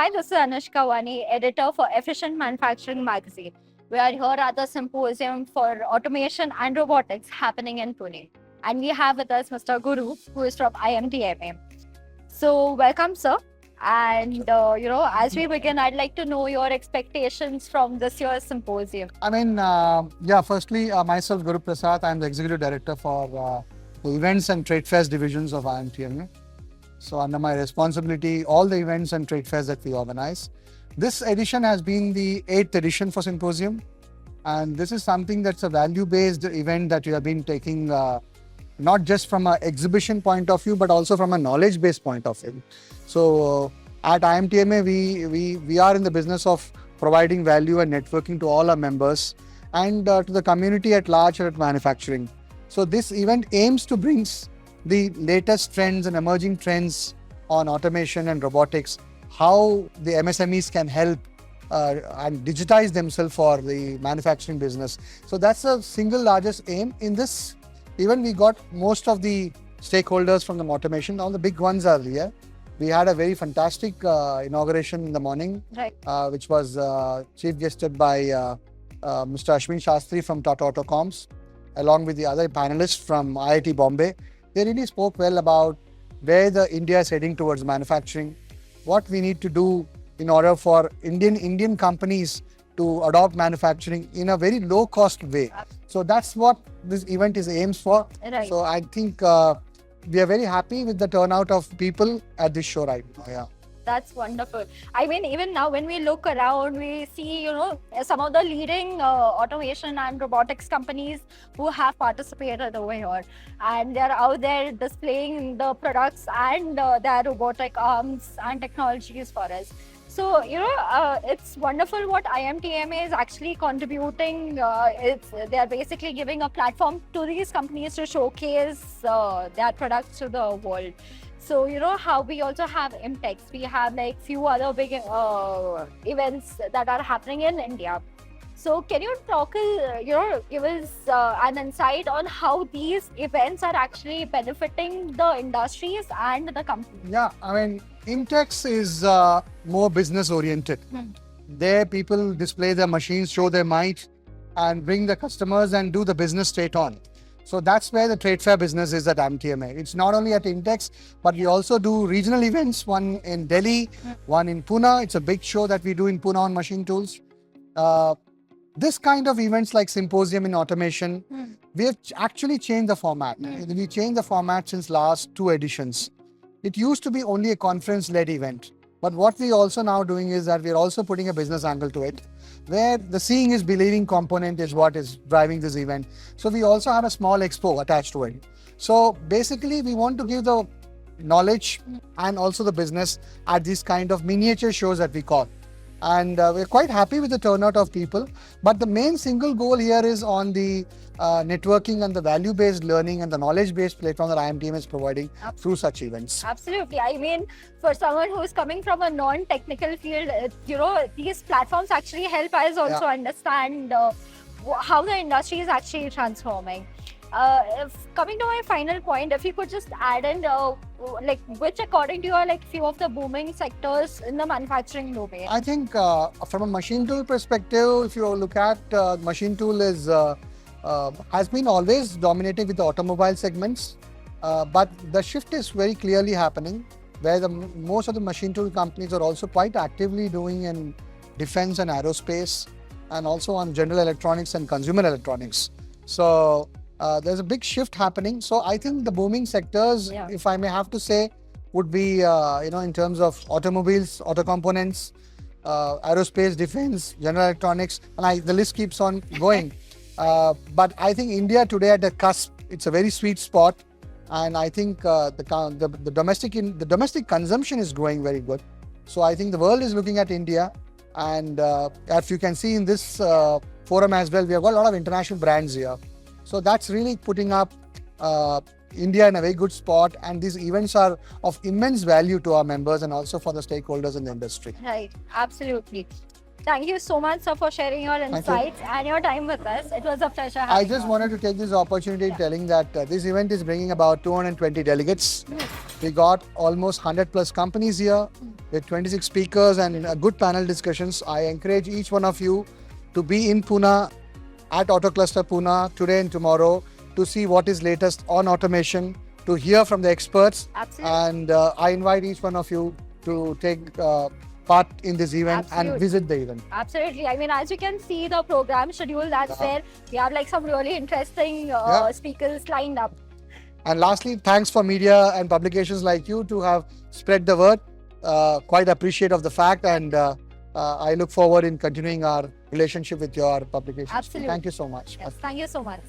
Hi, this is Anushka Wani, editor for Efficient Manufacturing magazine. We are here at the Symposium for Automation and Robotics happening in Pune. And we have with us Mr. Guru, who is from IMTMA. So, welcome, sir. And, as we begin, I'd like to know your expectations from this year's symposium. Firstly, myself, Guru Prasath, I'm the executive director for the events and trade fairs divisions of IMTMA. So under my responsibility, all the events and trade fairs that we organize. This edition has been the 8th edition for Symposium. And this is something that's a value-based event that we have been taking not just from an exhibition point of view, but also from a knowledge-based point of view. So at IMTMA, we are in the business of providing value and networking to all our members and to the community at large at manufacturing. So this event aims to bring the latest trends and emerging trends on automation and robotics, how the MSMEs can help and digitize themselves for the manufacturing business. So that's the single largest aim. In this event, we got most of the stakeholders from the automation. All the big ones are here. We had a very fantastic inauguration in the morning, Right. Which was chief guested by Mr. Ashwin Shastri from Tata Autocoms, along with the other panelists from IIT Bombay. They really spoke well about where the India is heading towards manufacturing, what we need to do in order for Indian companies to adopt manufacturing in a very low cost way. So that's what this event is aims for. Right. So I think we are very happy with the turnout of people at this show right now. Yeah. That's wonderful. I mean, even now when we look around, we see, some of the leading automation and robotics companies who have participated over here. And they're out there displaying the products and their robotic arms and technologies for us. So, it's wonderful what IMTMA is actually contributing. They're basically giving a platform to these companies to showcase their products to the world. So, how we also have IMTEX. We have like few other big events that are happening in India. So, can you talk, give us an insight on how these events are actually benefiting the industries and the companies? Yeah, I mean, IMTEX is more business oriented. There, people display their machines, show their might, and bring the customers and do the business straight on. So that's where the trade fair business is at IMTMA. It's not only at IMTEX, but we also do regional events, one in Delhi, one in Pune. It's a big show that we do in Pune on machine tools. This kind of events like Symposium in automation, we have actually changed the format. We changed the format since last 2 editions. It used to be only a conference-led event. But what we also now doing is that we're also putting a business angle to it, where the seeing is believing component is what is driving this event. So we also have a small expo attached to it. So basically, we want to give the knowledge and also the business at these kind of miniature shows that we call. And we're quite happy with the turnout of people. But the main single goal here is on the networking and the value-based learning and the knowledge-based platform that IMTM is providing through such events. Absolutely. I mean, for someone who's coming from a non-technical field, these platforms actually help us also understand how the industry is actually transforming. Coming to my final point, if you could just add in, which according to you are few of the booming sectors in the manufacturing domain? I think from a machine tool perspective, if you look at machine tool is has been always dominating with the automobile segments, but the shift is very clearly happening, where most of the machine tool companies are also quite actively doing in defense and aerospace, and also on general electronics and consumer electronics. So there's a big shift happening. So I think the booming sectors, if I may have to say, would be in terms of automobiles, auto components, aerospace, defense, general electronics, and the list keeps on going. But I think India today at the cusp, it's a very sweet spot, and I think the domestic consumption is growing very good. So I think the world is looking at India, and as you can see in this forum as well, we have got a lot of international brands here. So that's really putting up India in a very good spot, and these events are of immense value to our members and also for the stakeholders in the industry. Right, absolutely. Thank you so much, sir, for sharing your insights and your time with us. It was a pleasure having you. I just wanted to take this opportunity telling that this event is bringing about 220 delegates We got almost 100 plus companies here with 26 speakers and good panel discussions. I encourage each one of you to be in Pune at Auto Cluster Pune today and tomorrow to see what is latest on automation, to hear from the experts. Absolutely. And I invite each one of you to take part in this event and Absolutely. visit the event. Absolutely. I mean, as you can see the program schedule that's there, we have like some really interesting speakers lined up. And lastly, thanks for media and publications like you to have spread the word. Quite appreciate of the fact, and I look forward in continuing our relationship with your publications. Absolutely. Thank you so much. Yes, thank you so much.